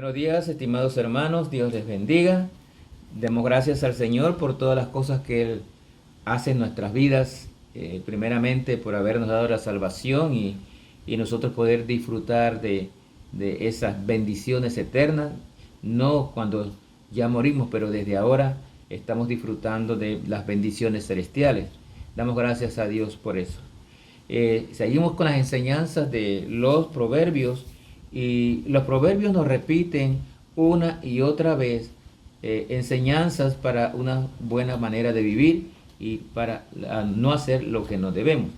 Buenos días, estimados hermanos, Dios les bendiga. Demos gracias al Señor por todas las cosas que Él hace en nuestras vidas, primeramente por habernos dado la salvación y nosotros poder disfrutar de esas bendiciones eternas, no cuando ya morimos, pero desde ahora estamos disfrutando de las bendiciones celestiales. Damos gracias a Dios por eso. Seguimos con las enseñanzas de los proverbios. Y los proverbios nos repiten una y otra vez enseñanzas para una buena manera de vivir y para no hacer lo que no debemos.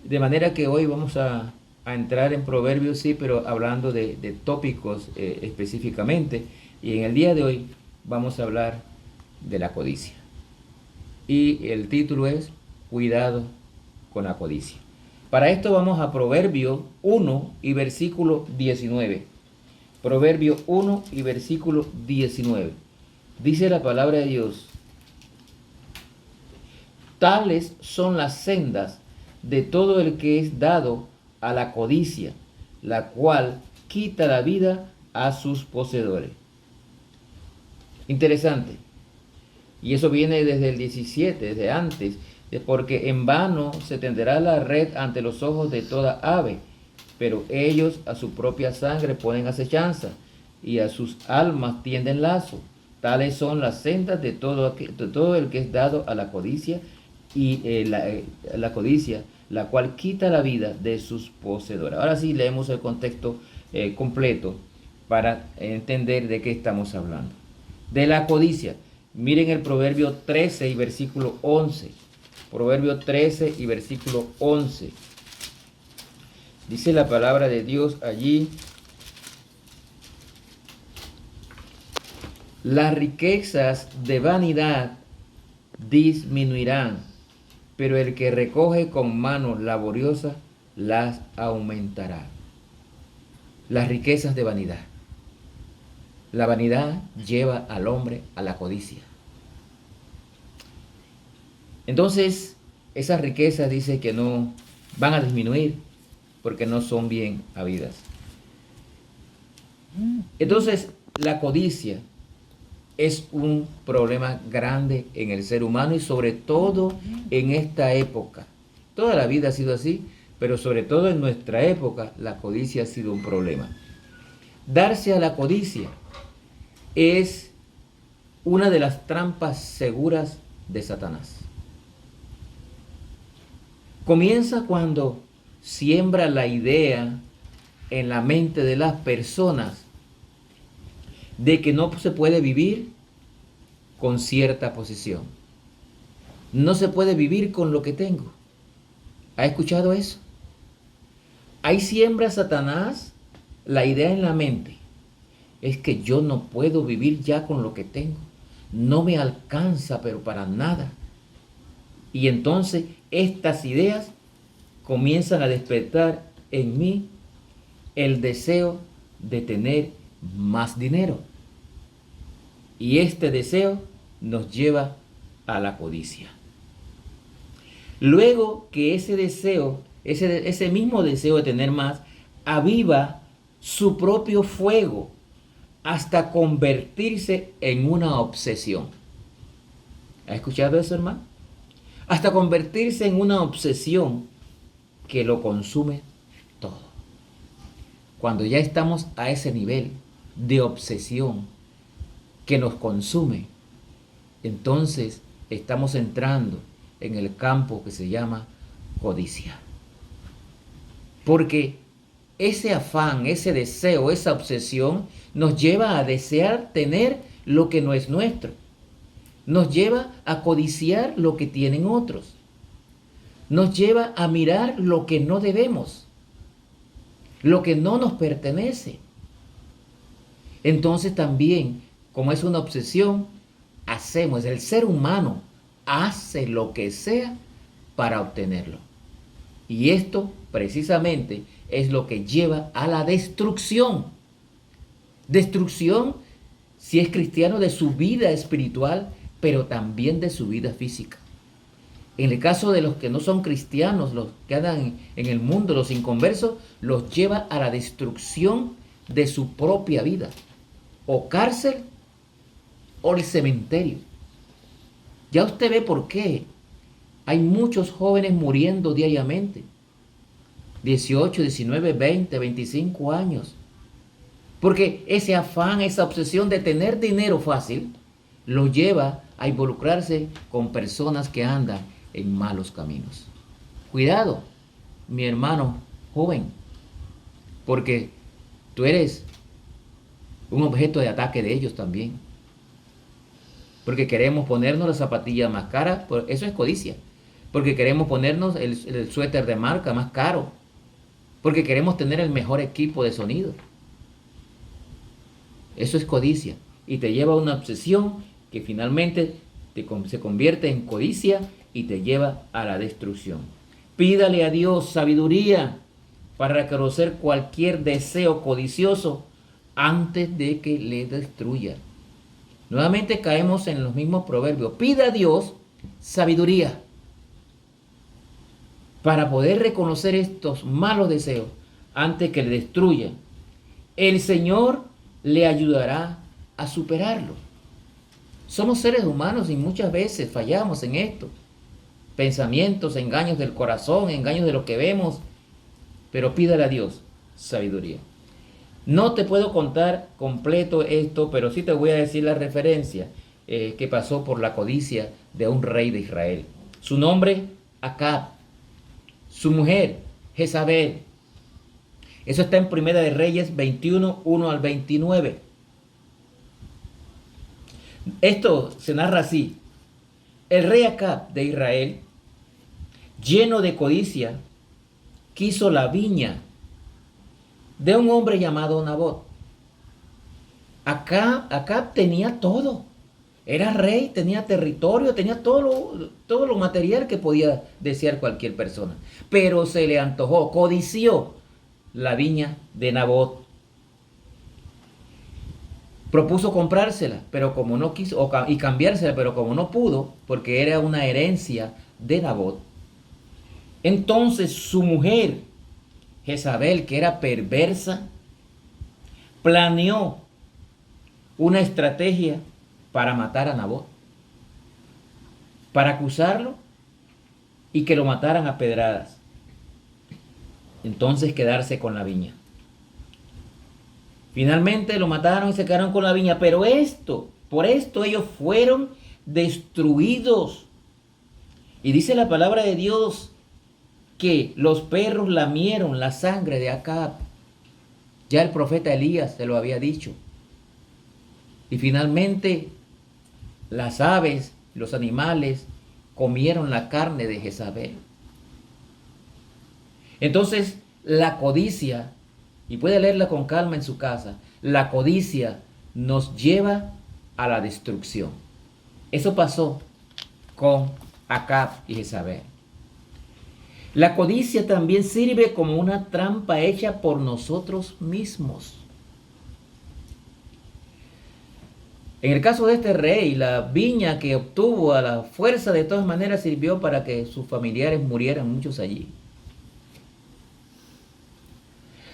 De manera que hoy vamos a entrar en proverbios, sí, pero hablando de tópicos específicamente. Y en el día de hoy vamos a hablar de la codicia. Y el título es Cuidado con la codicia. Para esto vamos a Proverbio 1 y versículo 19. Proverbio 1 y versículo 19. Dice la palabra de Dios: tales son las sendas de todo el que es dado a la codicia, la cual quita la vida a sus poseedores. Interesante. Y eso viene desde el 17, desde antes. Porque en vano se tenderá la red ante los ojos de toda ave, pero ellos a su propia sangre ponen acechanza, y a sus almas tienden lazo. Tales son las sendas de todo el que es dado a la codicia, y la codicia, la cual quita la vida de sus poseedores. Ahora sí leemos el contexto completo para entender de qué estamos hablando. De la codicia. Miren el Proverbio 13 y versículo 11. Proverbio 13 y versículo 11. Dice la palabra de Dios allí: las riquezas de vanidad disminuirán, pero el que recoge con mano laboriosa las aumentará. Las riquezas de vanidad. La vanidad lleva al hombre a la codicia. Entonces, esas riquezas dice que no van a disminuir porque no son bien habidas. Entonces, la codicia es un problema grande en el ser humano y sobre todo en esta época. Toda la vida ha sido así, pero sobre todo en nuestra época la codicia ha sido un problema. Darse a la codicia es una de las trampas seguras de Satanás. Comienza cuando siembra la idea en la mente de las personas de que no se puede vivir con cierta posición. No se puede vivir con lo que tengo. ¿Ha escuchado eso? Ahí siembra Satanás la idea en la mente. Es que yo no puedo vivir ya con lo que tengo. No me alcanza, pero para nada. Y entonces estas ideas comienzan a despertar en mí el deseo de tener más dinero. Y este deseo nos lleva a la codicia. Luego que ese deseo, ese mismo deseo de tener más, aviva su propio fuego hasta convertirse en una obsesión. ¿Ha escuchado eso, hermano? Hasta convertirse en una obsesión que lo consume todo. Cuando ya estamos a ese nivel de obsesión que nos consume, entonces estamos entrando en el campo que se llama codicia. Porque ese afán, ese deseo, esa obsesión nos lleva a desear tener lo que no es nuestro. Nos lleva a codiciar lo que tienen otros. Nos lleva a mirar lo que no debemos, lo que no nos pertenece. Entonces también, como es una obsesión, el ser humano hace lo que sea para obtenerlo. Y esto precisamente es lo que lleva a la destrucción. Destrucción, si es cristiano, de su vida espiritual, pero también de su vida física. En el caso de los que no son cristianos, los que andan en el mundo, los inconversos, los lleva a la destrucción de su propia vida. o cárcel o el cementerio. Ya usted ve por qué hay muchos jóvenes muriendo diariamente. 18, 19, 20, 25 años. Porque ese afán, esa obsesión de tener dinero fácil, lo lleva a involucrarse con personas que andan en malos caminos. Cuidado, mi hermano joven, porque tú eres un objeto de ataque de ellos también. Porque queremos ponernos las zapatillas más caras, eso es codicia. Porque queremos ponernos el suéter de marca más caro. Porque queremos tener el mejor equipo de sonido. Eso es codicia. Y te lleva a una obsesión que finalmente se convierte en codicia y te lleva a la destrucción. Pídale a Dios sabiduría para reconocer cualquier deseo codicioso antes de que le destruya. Nuevamente caemos en los mismos proverbios. Pida a Dios sabiduría para poder reconocer estos malos deseos antes que le destruyan. El Señor le ayudará a superarlo. Somos seres humanos y muchas veces fallamos en esto. Pensamientos, engaños del corazón, engaños de lo que vemos. Pero pídale a Dios sabiduría. No te puedo contar completo esto, pero sí te voy a decir la referencia que pasó por la codicia de un rey de Israel. Su nombre, Acab. Su mujer, Jezabel. Eso está en Primera de Reyes 21, 1 al 29. Esto se narra así. El rey Acab de Israel, lleno de codicia, quiso la viña de un hombre llamado Nabot. Acab tenía todo. Era rey, tenía territorio, tenía todo lo material que podía desear cualquier persona. Pero se le antojó, codició la viña de Nabot. Propuso comprársela, pero como no quiso, y cambiársela, pero como no pudo, porque era una herencia de Nabot. Entonces su mujer, Jezabel, que era perversa, planeó una estrategia para matar a Nabot, para acusarlo y que lo mataran a pedradas. Entonces quedarse con la viña. Finalmente lo mataron y se quedaron con la viña, pero por esto ellos fueron destruidos. Y dice la palabra de Dios que los perros lamieron la sangre de Acab. Ya el profeta Elías se lo había dicho. Y finalmente las aves, los animales, comieron la carne de Jezabel. Entonces la codicia, y puede leerla con calma en su casa, la codicia nos lleva a la destrucción. Eso pasó con Acab y Jezabel. La codicia también sirve como una trampa hecha por nosotros mismos. En el caso de este rey, la viña que obtuvo a la fuerza de todas maneras sirvió para que sus familiares murieran, muchos allí.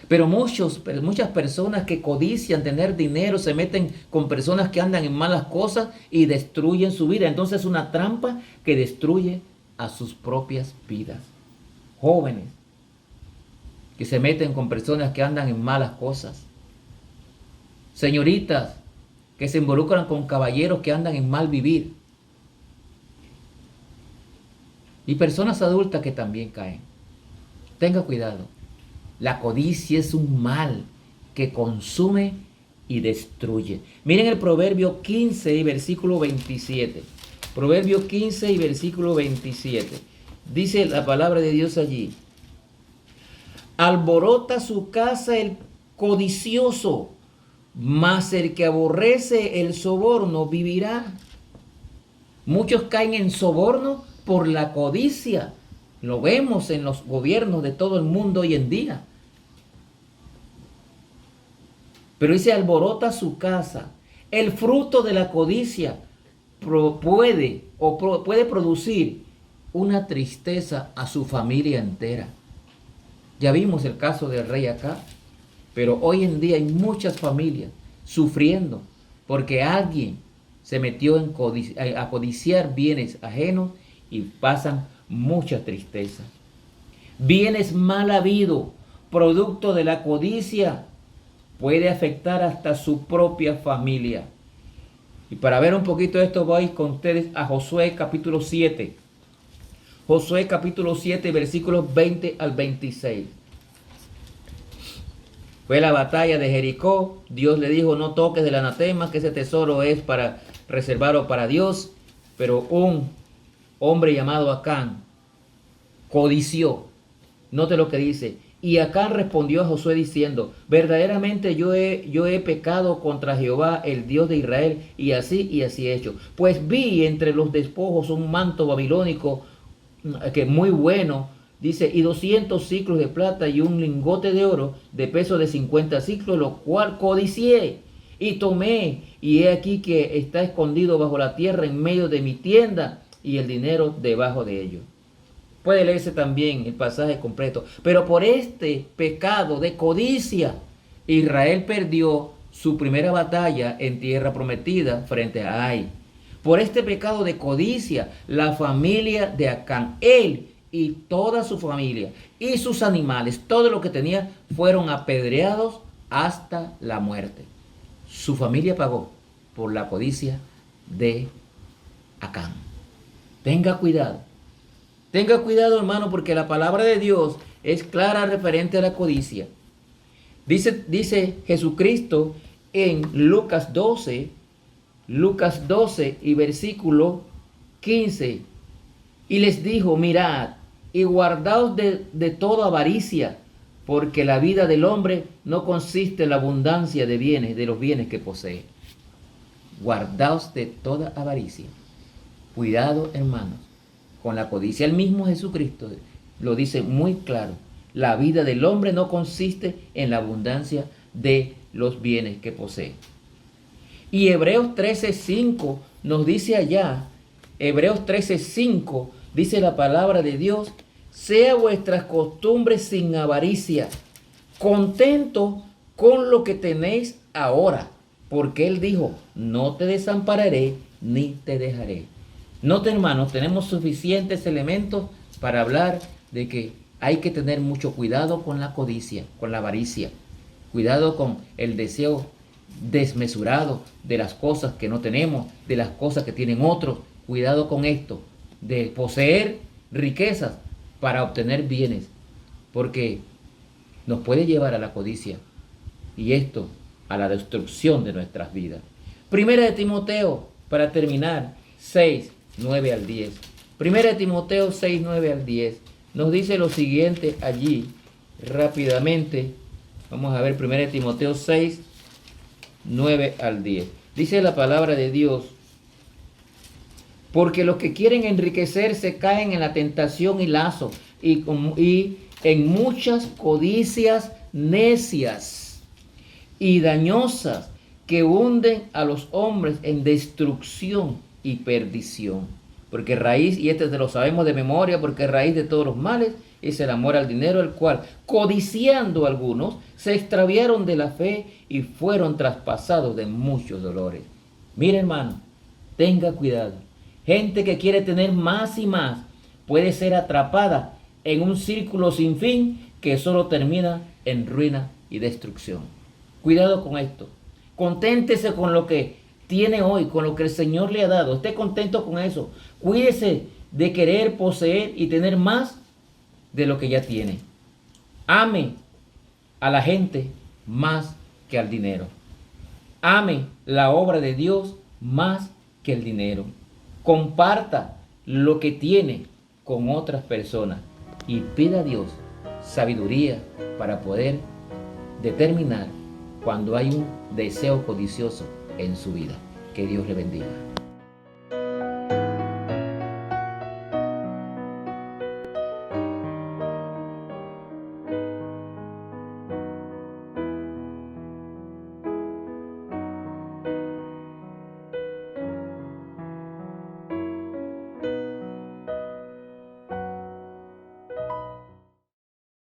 Pero muchas personas que codician tener dinero se meten con personas que andan en malas cosas y destruyen su vida. Entonces es una trampa que destruye a sus propias vidas. Jóvenes que se meten con personas que andan en malas cosas. Señoritas que se involucran con caballeros que andan en mal vivir. Y personas adultas que también caen. Tenga cuidado. La codicia es un mal que consume y destruye. Miren el Proverbio 15 y versículo 27. Proverbio 15 y versículo 27. Dice la palabra de Dios allí. Alborota su casa el codicioso, mas el que aborrece el soborno vivirá. Muchos caen en soborno por la codicia. Lo vemos en los gobiernos de todo el mundo hoy en día. Pero dice, alborota su casa. El fruto de la codicia puede producir una tristeza a su familia entera. Ya vimos el caso del rey acá, pero hoy en día hay muchas familias sufriendo porque alguien se metió a codiciar bienes ajenos y pasan mucha tristeza. Bienes mal habidos, producto de la codicia, puede afectar hasta su propia familia. Y para ver un poquito de esto voy con ustedes a Josué capítulo 7. Josué capítulo 7, versículos 20 al 26. Fue la batalla de Jericó. Dios le dijo, no toques del anatema, que ese tesoro es para reservarlo para Dios. Pero un hombre llamado Acán codició. Note lo que dice. Y Acán respondió a Josué diciendo, verdaderamente yo he pecado contra Jehová, el Dios de Israel, y así he hecho. Pues vi entre los despojos un manto babilónico que muy bueno, dice, y 200 siclos de plata y un lingote de oro de peso de 50 siclos, lo cual codicié y tomé, y he aquí que está escondido bajo la tierra en medio de mi tienda, y el dinero debajo de ello. Puede leerse también el pasaje completo. Pero por este pecado de codicia, Israel perdió su primera batalla en tierra prometida frente a Ai. Por este pecado de codicia, la familia de Acán, él y toda su familia y sus animales, todo lo que tenía, fueron apedreados hasta la muerte. Su familia pagó por la codicia de Acán. Tenga cuidado. Tenga cuidado, hermano, porque la palabra de Dios es clara referente a la codicia. Dice Jesucristo en Lucas 12 y versículo 15. Y les dijo, mirad y guardaos de toda avaricia, porque la vida del hombre no consiste en la abundancia de bienes, de los bienes que posee. Guardaos de toda avaricia. Cuidado, hermanos, con la codicia. El mismo Jesucristo lo dice muy claro. La vida del hombre no consiste en la abundancia de los bienes que posee. Y Hebreos 13:5 nos dice allá, Hebreos 13:5 dice la palabra de Dios, sea vuestras costumbres sin avaricia, contento con lo que tenéis ahora, porque Él dijo, no te desampararé ni te dejaré. Note, hermanos, tenemos suficientes elementos para hablar de que hay que tener mucho cuidado con la codicia, con la avaricia. Cuidado con el deseo desmesurado de las cosas que no tenemos, de las cosas que tienen otros. Cuidado con esto, de poseer riquezas para obtener bienes, porque nos puede llevar a la codicia y esto a la destrucción de nuestras vidas. Primera de Timoteo, para terminar, 6:9 al 10. Primera de Timoteo 6:9 al 10 nos dice lo siguiente allí rápidamente. Vamos a ver Primera de Timoteo 6:9 al 10. Dice la palabra de Dios, porque los que quieren enriquecerse caen en la tentación y lazo y en muchas codicias necias y dañosas que hunden a los hombres en destrucción y perdición. Porque raíz, y este lo sabemos de memoria, porque raíz de todos los males es el amor al dinero, el cual, codiciando algunos, se extraviaron de la fe y fueron traspasados de muchos dolores. Mire, hermano, tenga cuidado. Gente que quiere tener más y más puede ser atrapada en un círculo sin fin que solo termina en ruina y destrucción. Cuidado con esto. Conténtese con lo que tiene hoy, con lo que el Señor le ha dado. Esté contento con eso. Cuídese de querer poseer y tener más de lo que ya tiene. Ame a la gente más que al dinero. Ame la obra de Dios más que el dinero. Comparta lo que tiene con otras personas y pida a Dios sabiduría para poder determinar cuando hay un deseo codicioso en su vida. Que Dios le bendiga.